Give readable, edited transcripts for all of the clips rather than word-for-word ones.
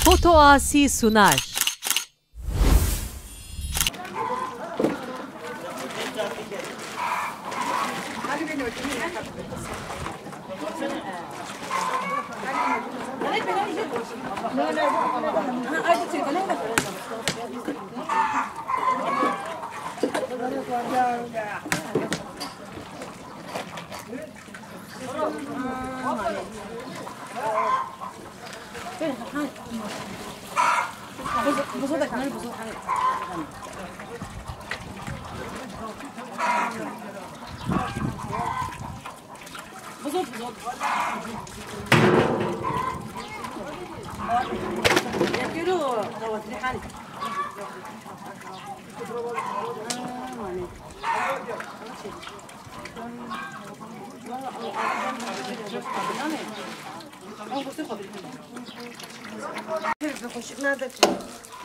Foto Asi sunar.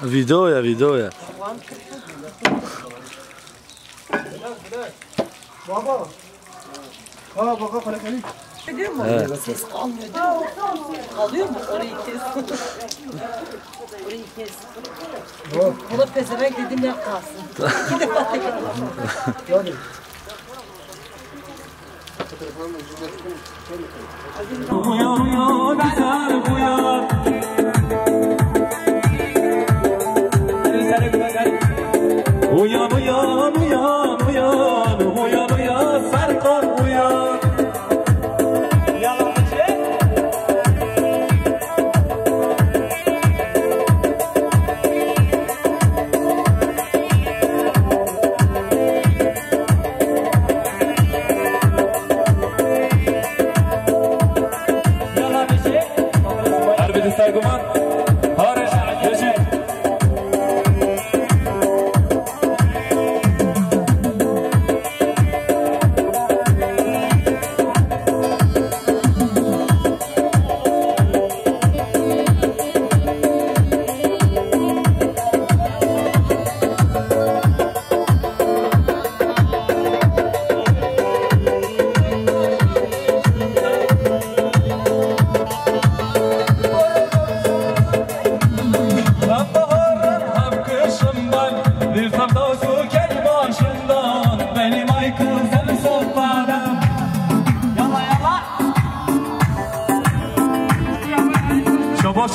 ویدیویا ویدیویا بابا baba para kalın. Ediyor mu? Ses kalmıyor değil mi? Kalıyor mu? Orayı kes. Orayı kes. Bu da pezevenk dedim ya kalsın. İki defa tekrar. Hadi. Uyan uyan güzel uyan. Uyan uyan uyan uyan uyan uyan Serkan uyan. Serguman, Hariç, Yeşil.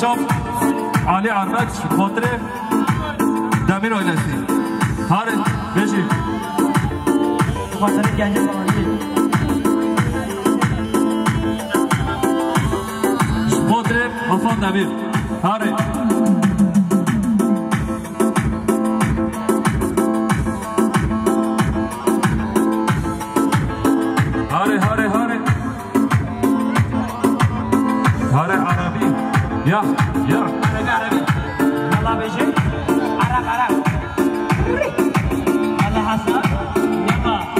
شب علی عربک خاطر دمیر آیلسی هارش بشی خاطر گنج زمانی خاطر حسن دمیر هارش هاره هاره هاره هاره عربی يا يا عربي يلا بيجي عرب عرب يلا حسن يلا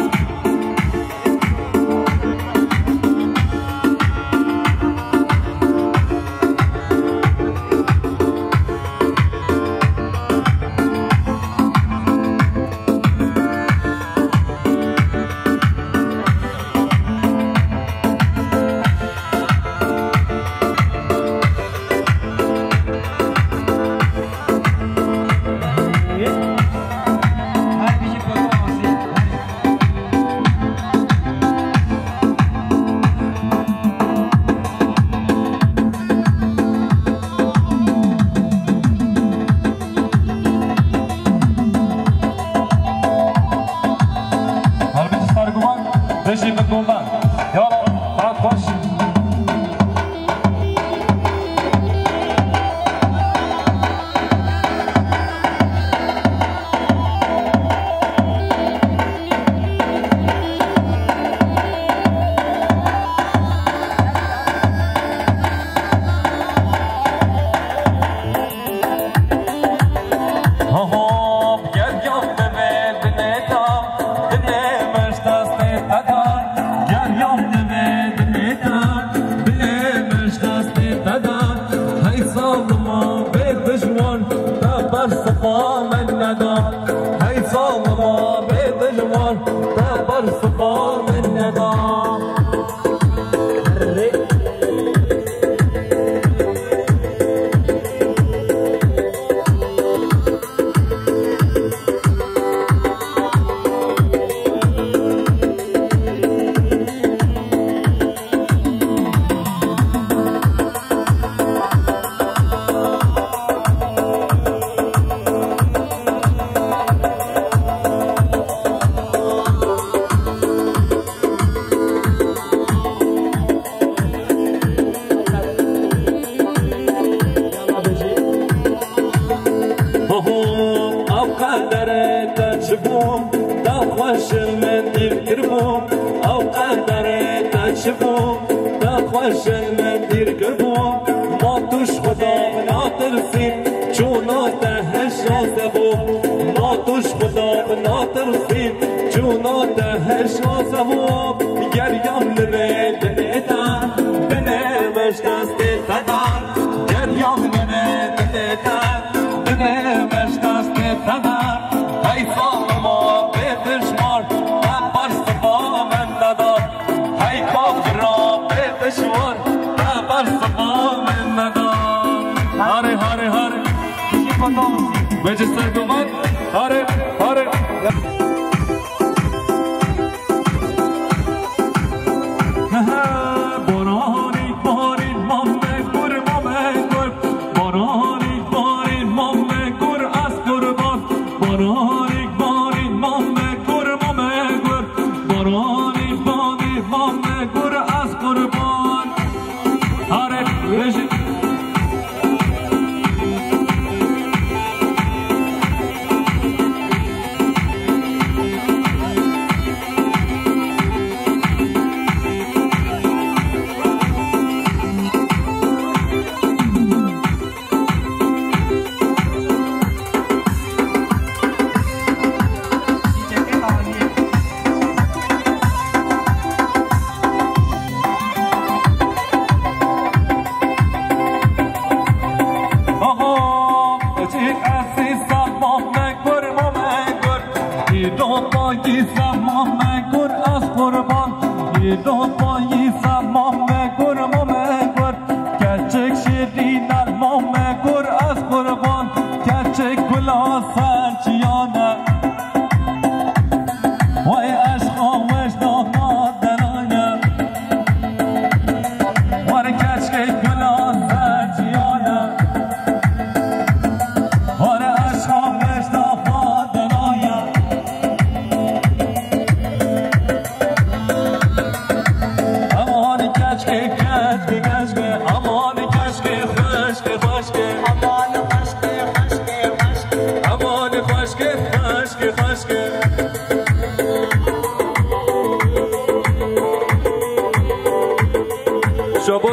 تشبوم دخوش من دیر کربوم او قدر تشبوم دخوش من دیر کربوم ما توش خدا ناترسیم چونا تهش آسبوم ما توش خدا ناترسیم چونا تهش آسبوم گریم نره دلیتن بنمش دست تدن گریم نره دلیتن بنمش دست تدن حیفا ما به دشمار نبر سبا من ندار حیفا را به دشمار نبر سبا من ندار هاره هاره هاره بچه سرگومن هاره هاره بارانی بارین مامه گر مامه گر بارانی بارین مامه گر از قربان بارانی بارین مامه گر مامه گر بارانی بارین مامه گر از قربان هاره بشید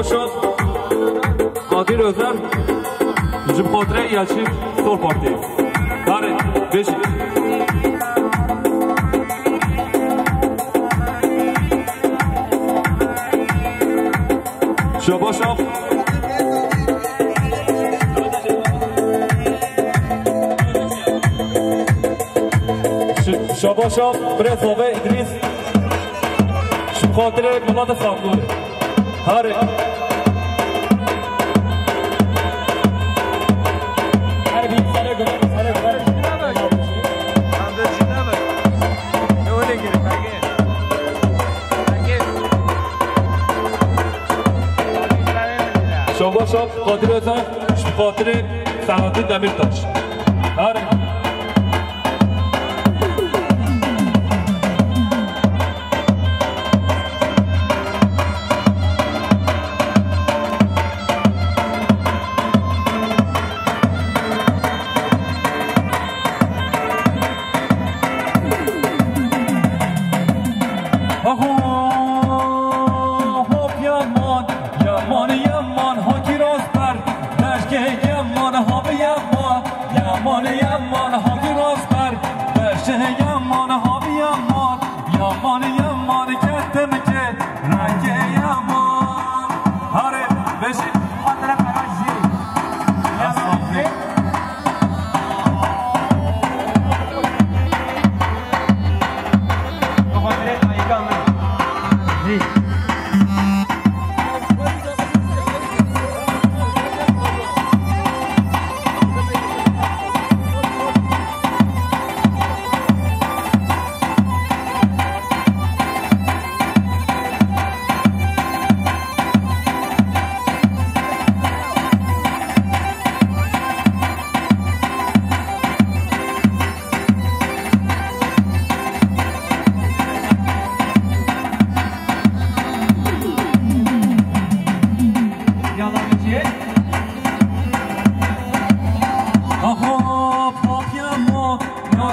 شد قادر özler bizim خاطره یلچین سول پارتی بله بشید شباشم شباشم برزاوه ادریس شب خاطره ملاد ساقور هاره شباشم قادر ازن شب خاطره سعادت دمیرتاش هاره Yaman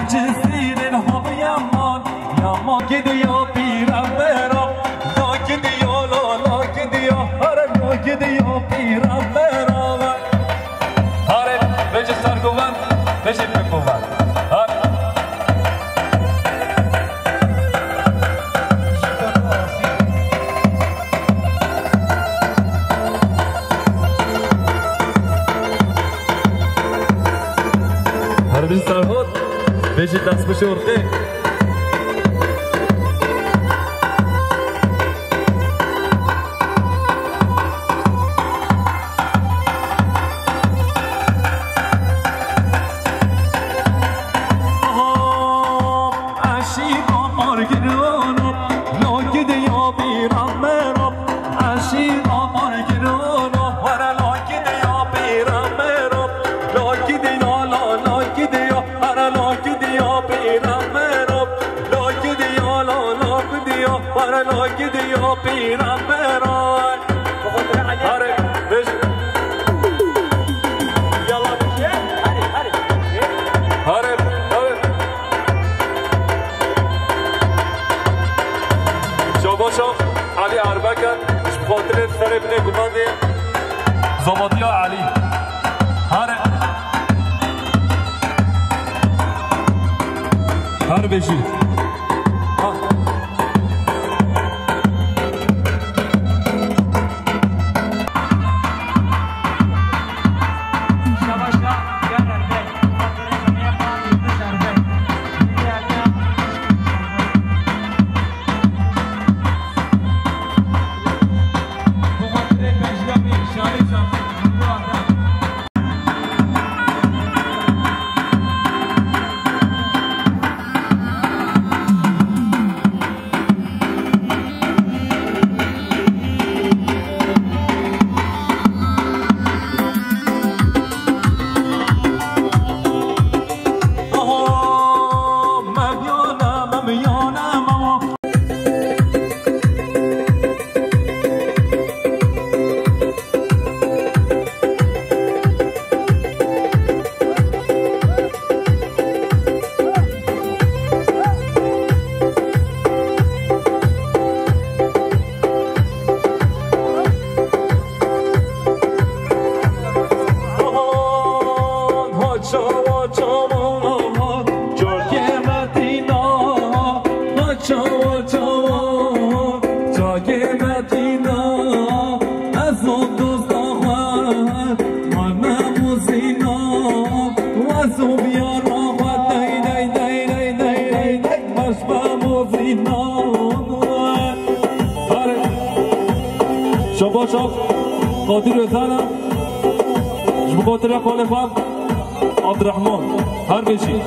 جسیر الهام یمان یمان gidiyor پیرمبرا لا gidiyor لا gidiyor هر لا gidiyor پیرمبرا هر بچه سرگوان بچه بگوان هر بچه سرهود بچه دست بشورخه علی اربکن خاطر سر ابن گماندی زمادیا علی هر بشید شباشا قادر رسانا شبقاتر خالفان عبد الرحمن هر بشي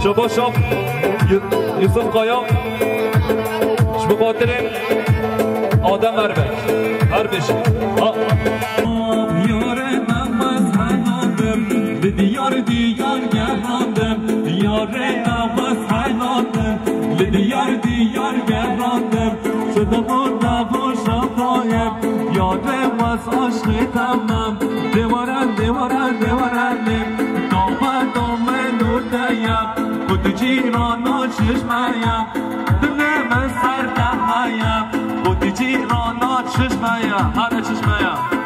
شبا شب یوسف قایا شبا خاطر آدم هر بشه یار نماز حیاندم به دیار گراندم یار نماز حیاندم به دیار گراندم شدم و نباشم دایم یادم از عشق تمام دیوارم دام نور دیم بود جیران و چشمیم دلم سردهیم بود جیران و چشمیم هر چشمیم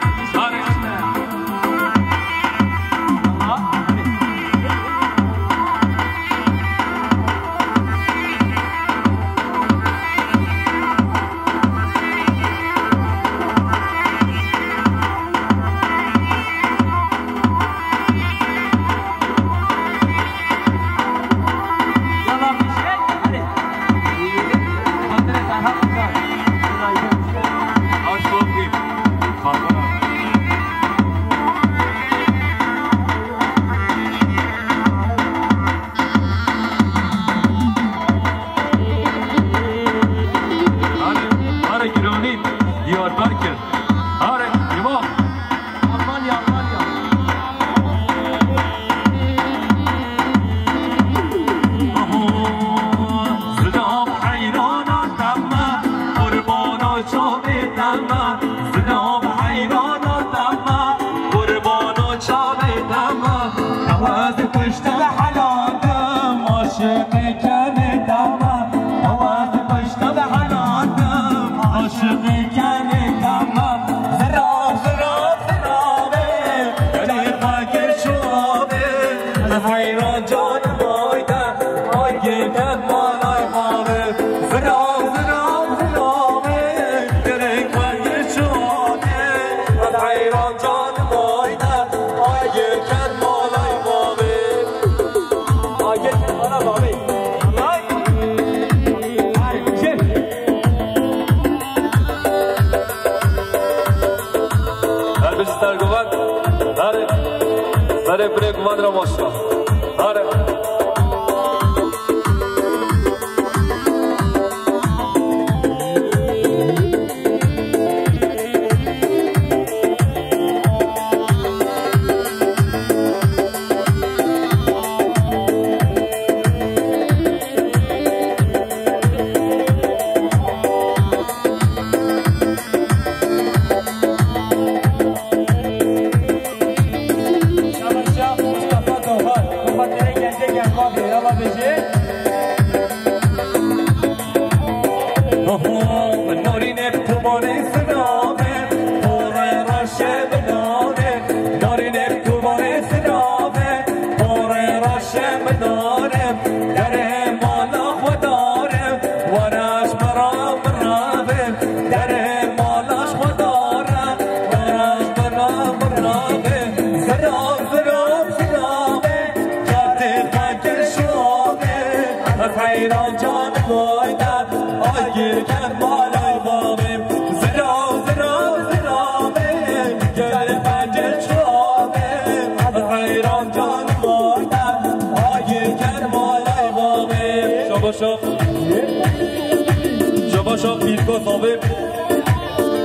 شباشا پیرکو ثابت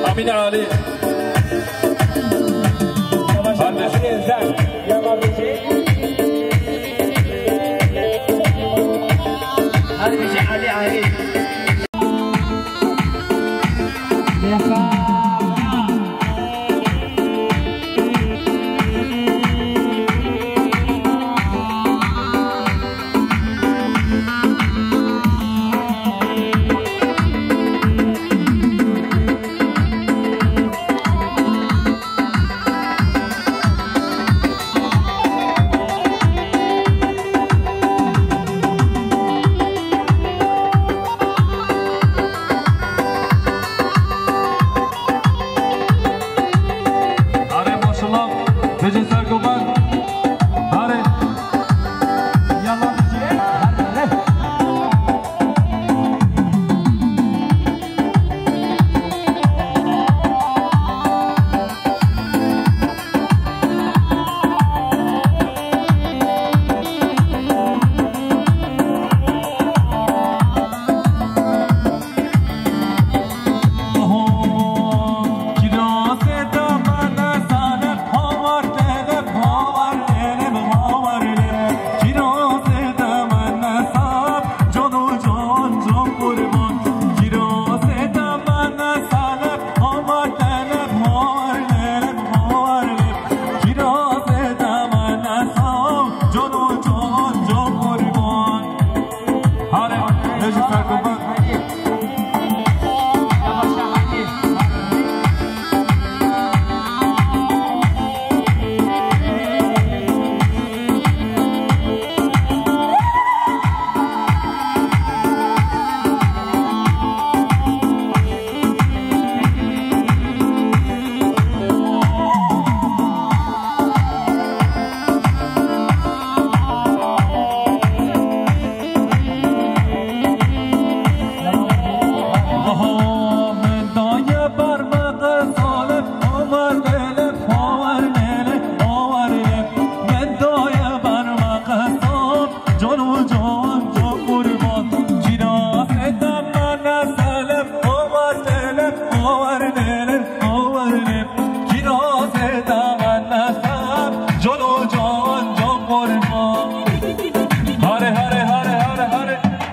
امین علی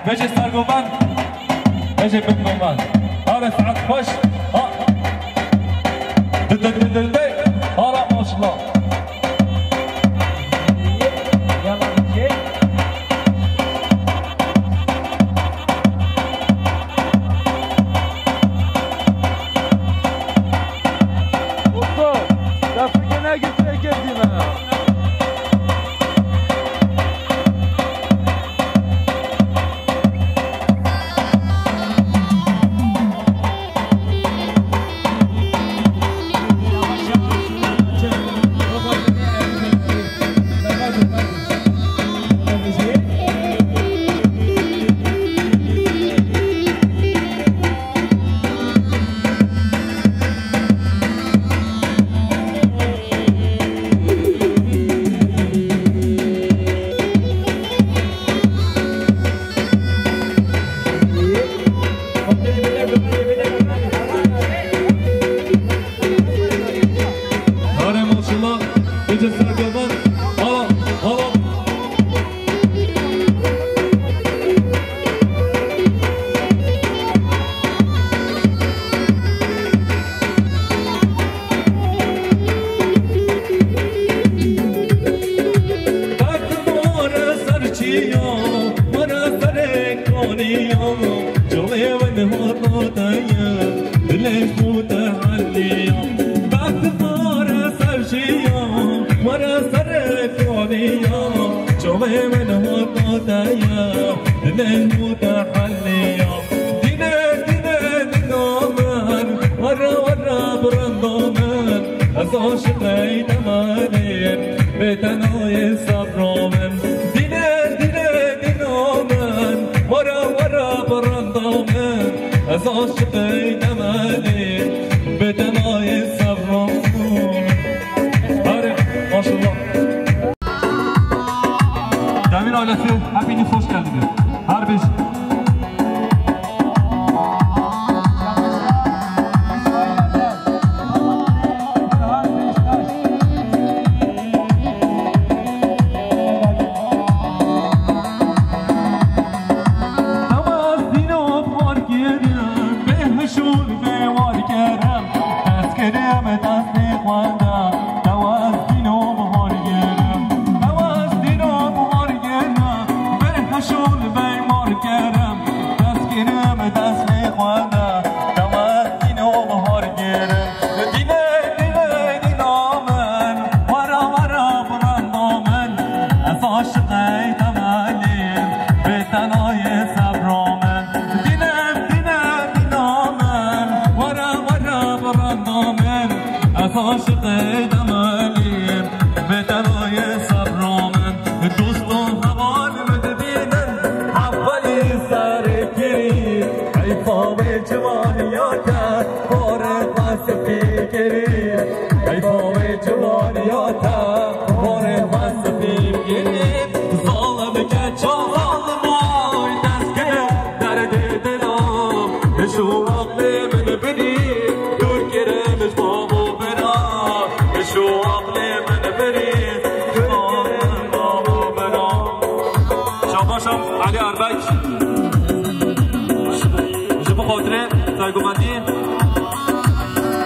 بجي سرگوبند بجي بمنومند آره ساعت خوش دل حالا ماشالله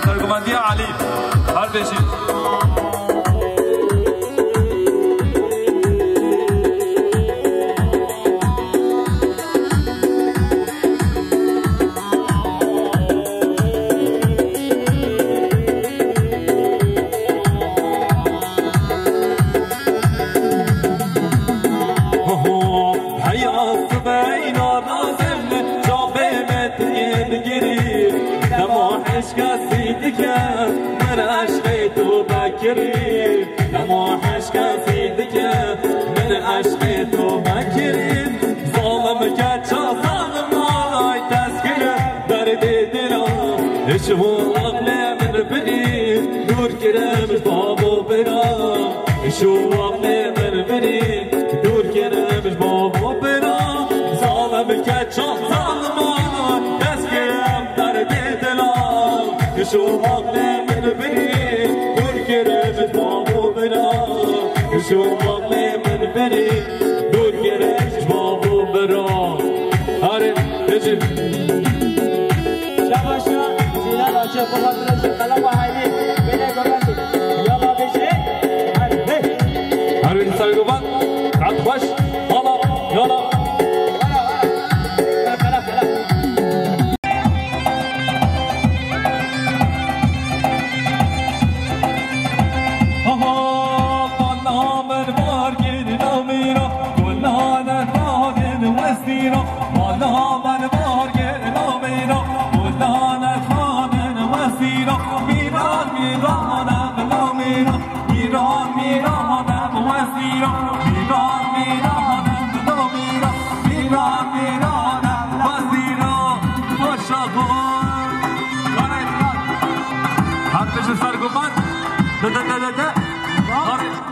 سرگومندی علی هر بشید من عشقی تو بکری اما عشق فیدی که من عشقی تو بکری ظالم که چا ظالم آی تسکیل درد دلم اشو عقل من بری دور کرمش بابو برا اشو عقل من بری دور کرمش بابو برا ظالم که چا ظالم آی تسکیل درد دلم اشو عقل من بری دور کرمش بابو برا اشو عقل من بری دور کرمش بابو برا مسیرا والا من بارگه نامیرا بودان خانن مسیرا میران میرانم نامیرا میران میرانم مسیرا میران میرانم نامیرا میران میرانم مسیرا خوشاگون حرفش سرگومن ده ده ده ده آره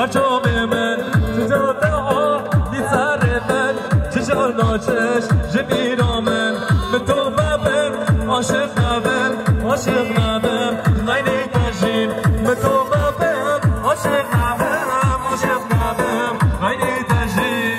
بچه من چجا آدی سر من چجا ناچش جمیرا من به تو ببر عاشق نبر عاشق نبر غیری تجیم به تو ببر عاشق نبر عاشق نبر غیری تجیم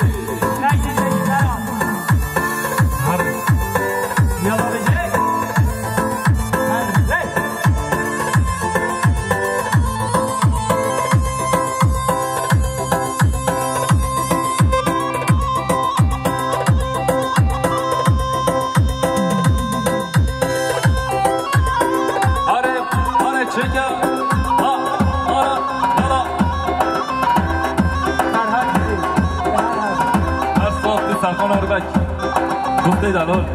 گفته دلال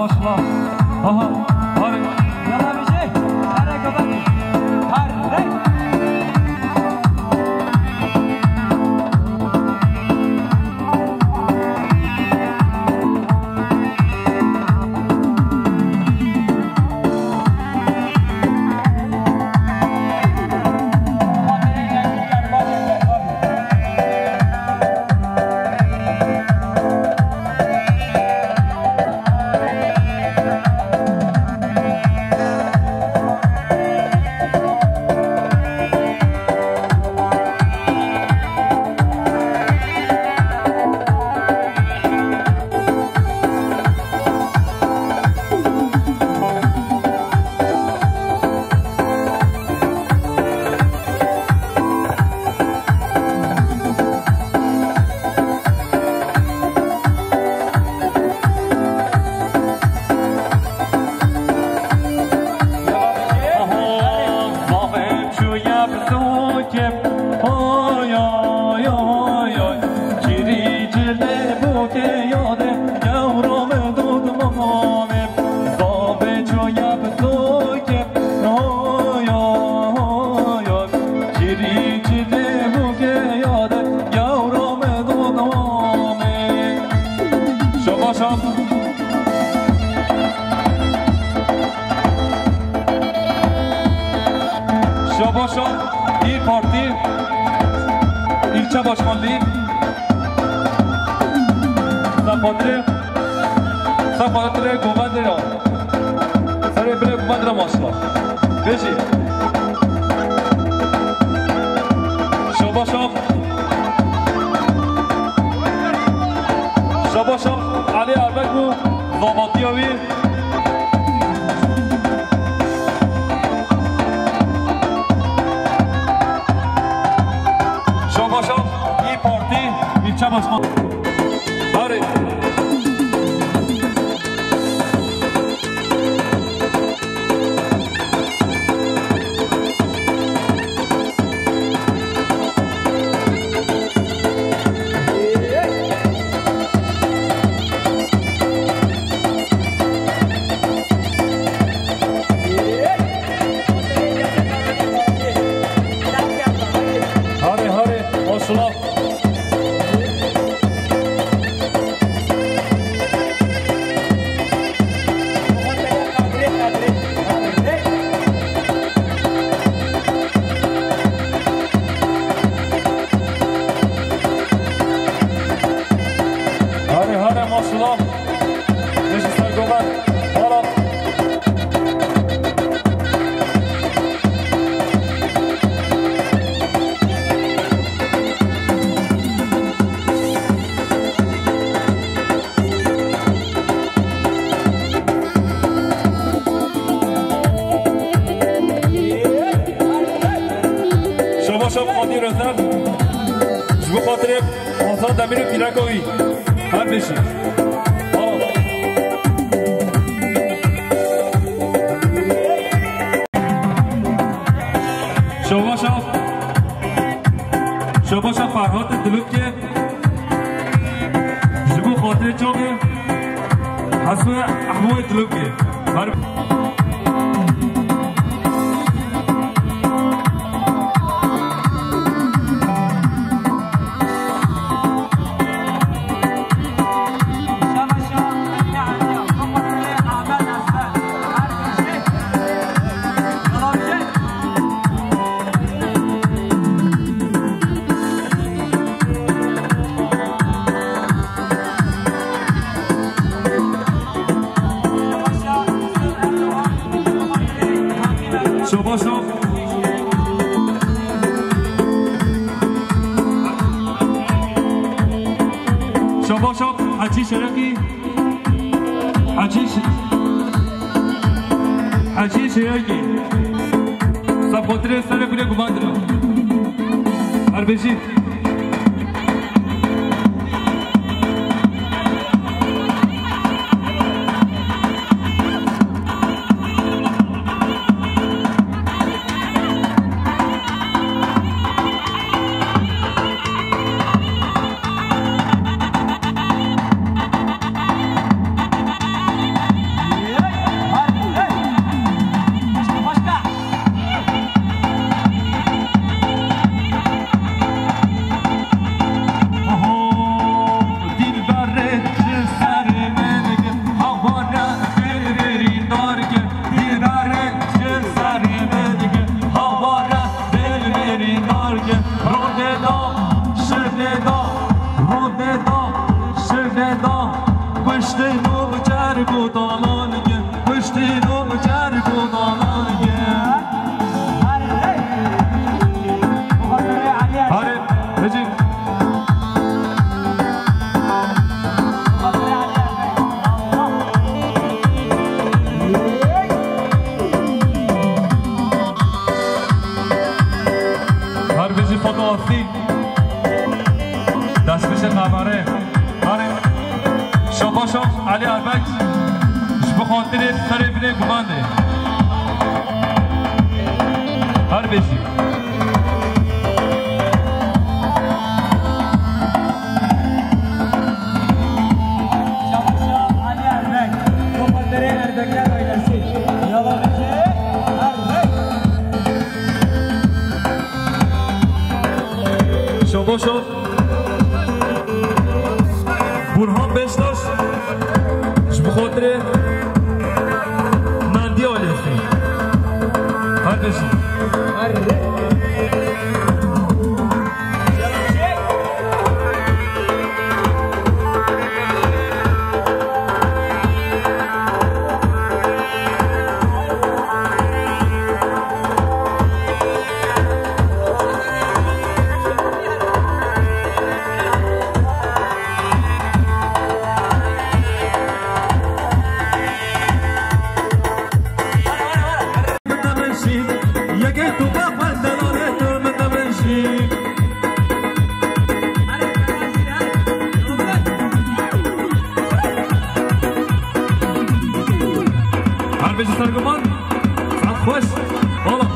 ماشاءالله آها آره يلا بشي هر كبدي هر شاباشا این پارتی ایلچه باشماندی سپادر گوبند را سر بره گوبند را ماشلا بشی شاباشا علی اربک بو ضابطیاوی این پارتی این چه باشمان آره دمیر پیرکوی هر بشی شاباشا فرهاد دلوب که جبو خاطر چاقه حسو احموی دلوب که شاباشا حجی شرقی حجی شرقی سپاتر سر بوده گوبند را هر بشید جرگ و دالانگه پشتینو جرگ و دالانگه آره بجیم هر بجی خداحافظی دست بشه قمره آره شاباشا علی اربک به خاطر خریبینه گمانده هر بجی شاباشا برهان بشتاش به خاطر مندی آلیخی هر بشی سرگمان خوش حالا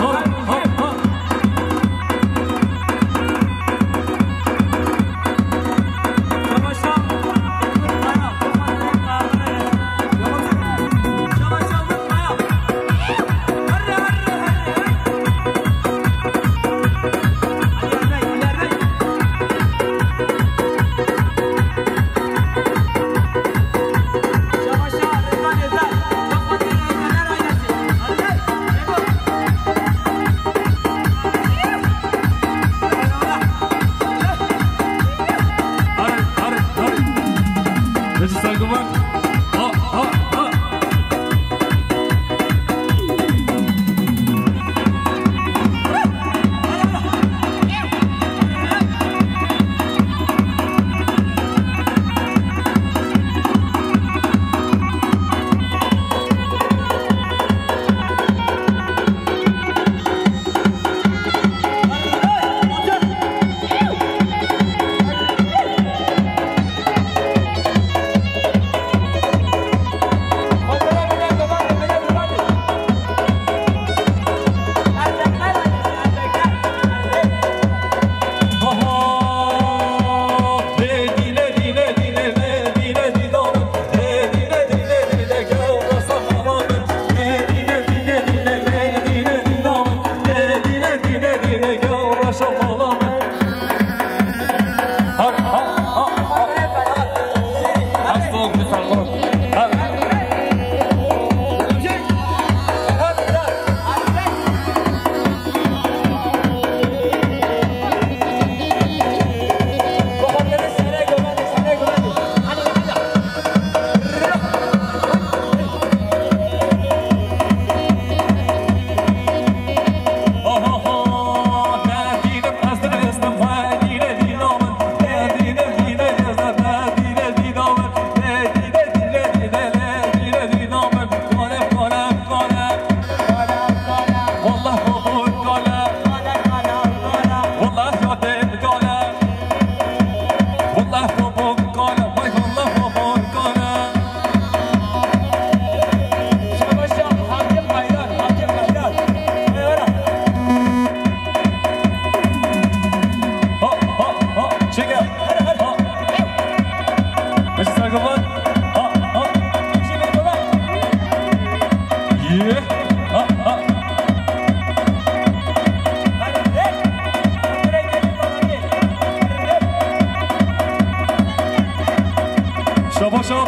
شاباشا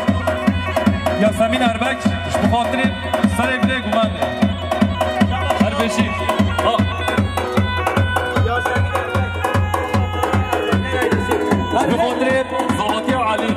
یاسمین اربک به خاطر سر بله گمانده هر بشی به خاطر زواتی و علی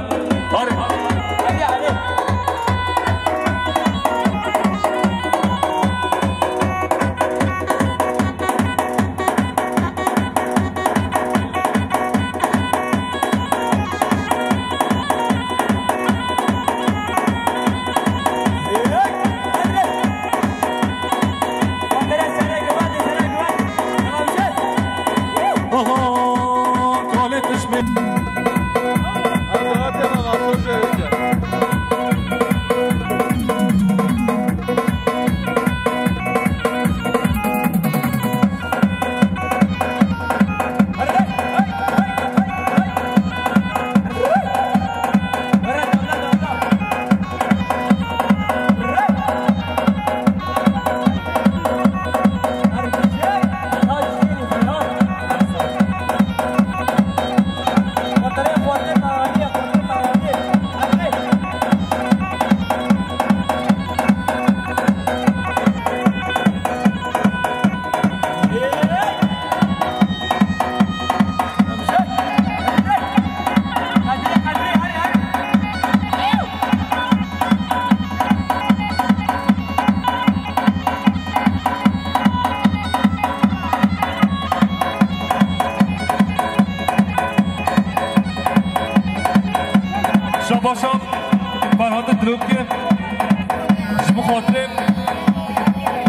بخاطر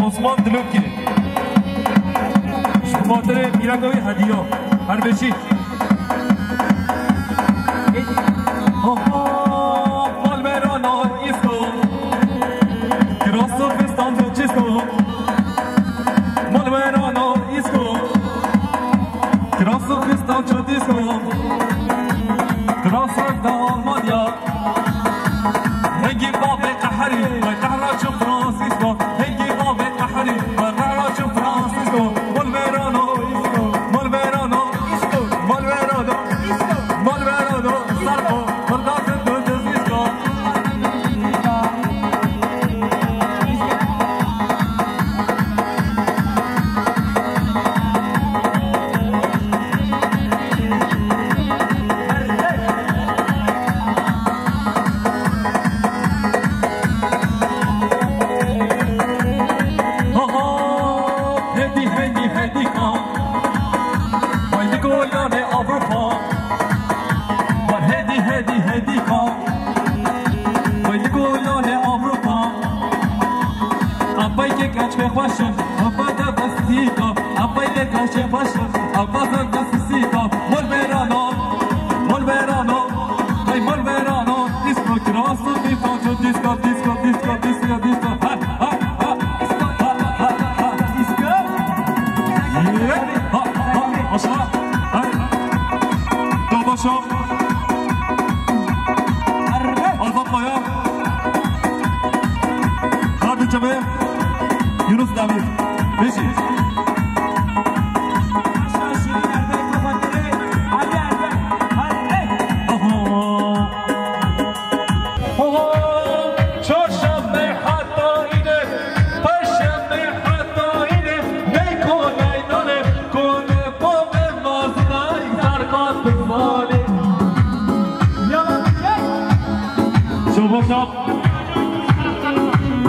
عثمان دلوکی بخاطر میرکوی هدیه هر بشید مال برانا ایسکو کراسو فستان تو چیسکو مال برانا ایسکو کراسو فستان تو دیسکو کراسو دالمانیا هنگی باب قهری و قهرا چو فرانسیسکو هنگی باب قهری و قهرا چو فرانسیسکو مال برانا ایسکو مال برانا ایسکو مال برانا ایسکو مال برانا سرکو Yunus Demir, Beşik.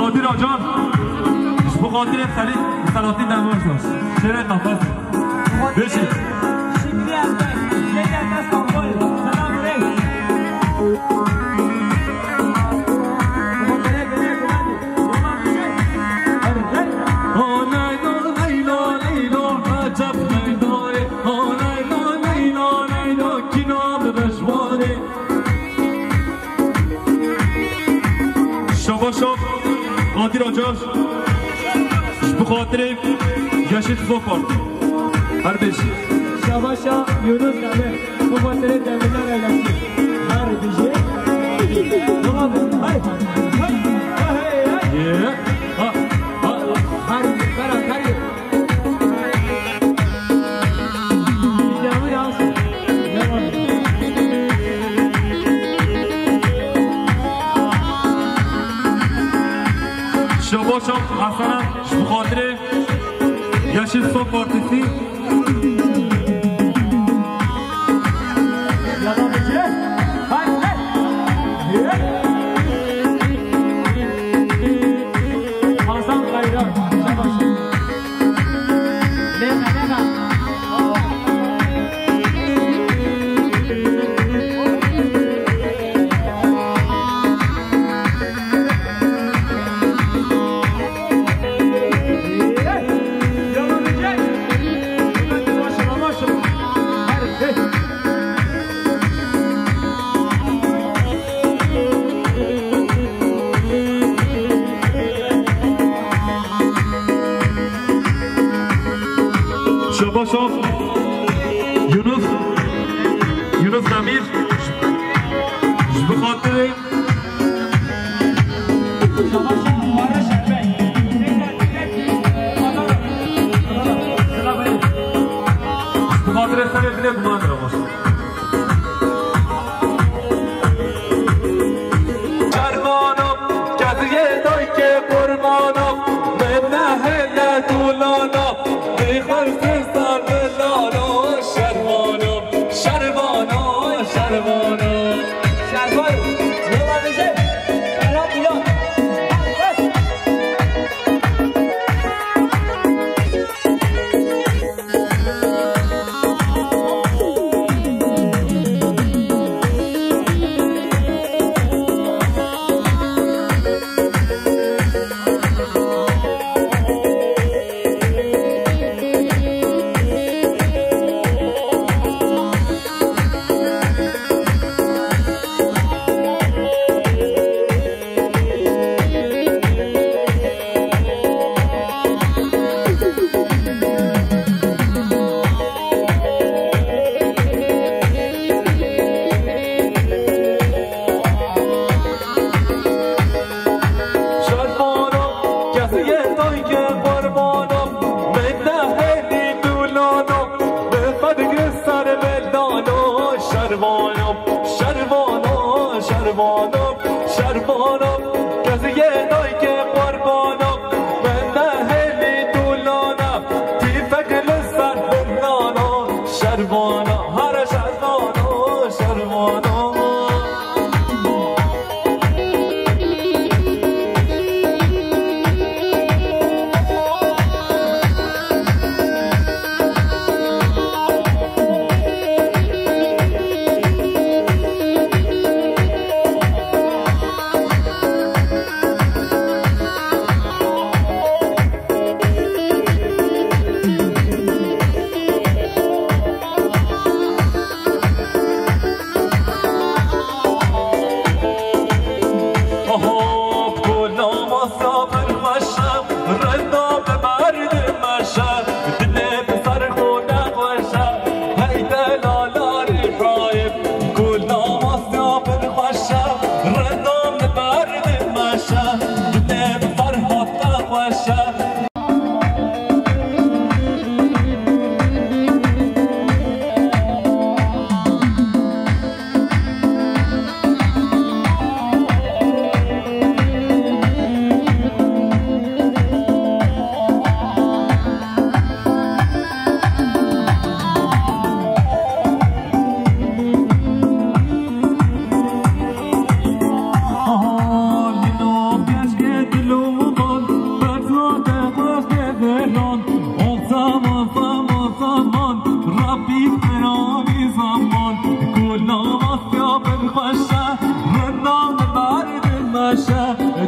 قادر آجان بخاطر خرید سلاطین نماز داشت شعر نفس بشید شکری از شکری از استانبول سلام علیکم شباشب قادر آجان بخاطر جشن فوکار هر بشی شباشا یونس دمه بخاطر دمیدن ایلسی هر بشی نمابه های هر برم هری جمعه هست نمابه شباشم حسنم بخاطر جشن فوکارتیسی شباشم یونس نمیر بخاطر بخاطر سر دل گمان را باشه جرمانم کسیه دای که قربانم به محل دولانم بخلص سر بلانم شرمانم شرمانم شرمانم شرمانم نمابه الان ایران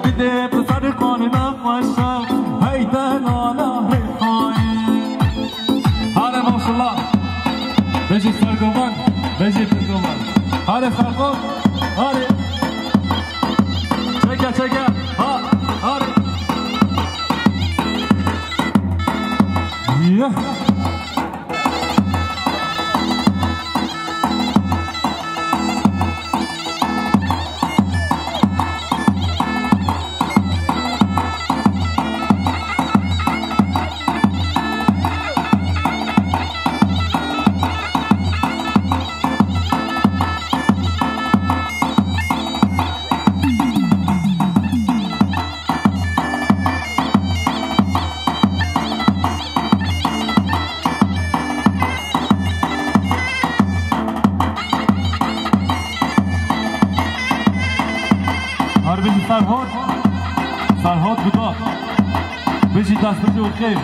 بده بسر قانونم وشم هیدن آلا ریخایی هره ماشالله بجی سرگوان بجی پرگوان هره خلقم هره چکه ها هره فرهاد بدا بشی دست بشی و خیلی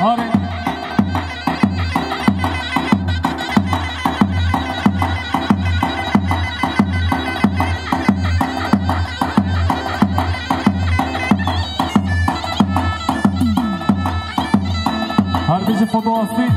آره هر بشی فوتو آسید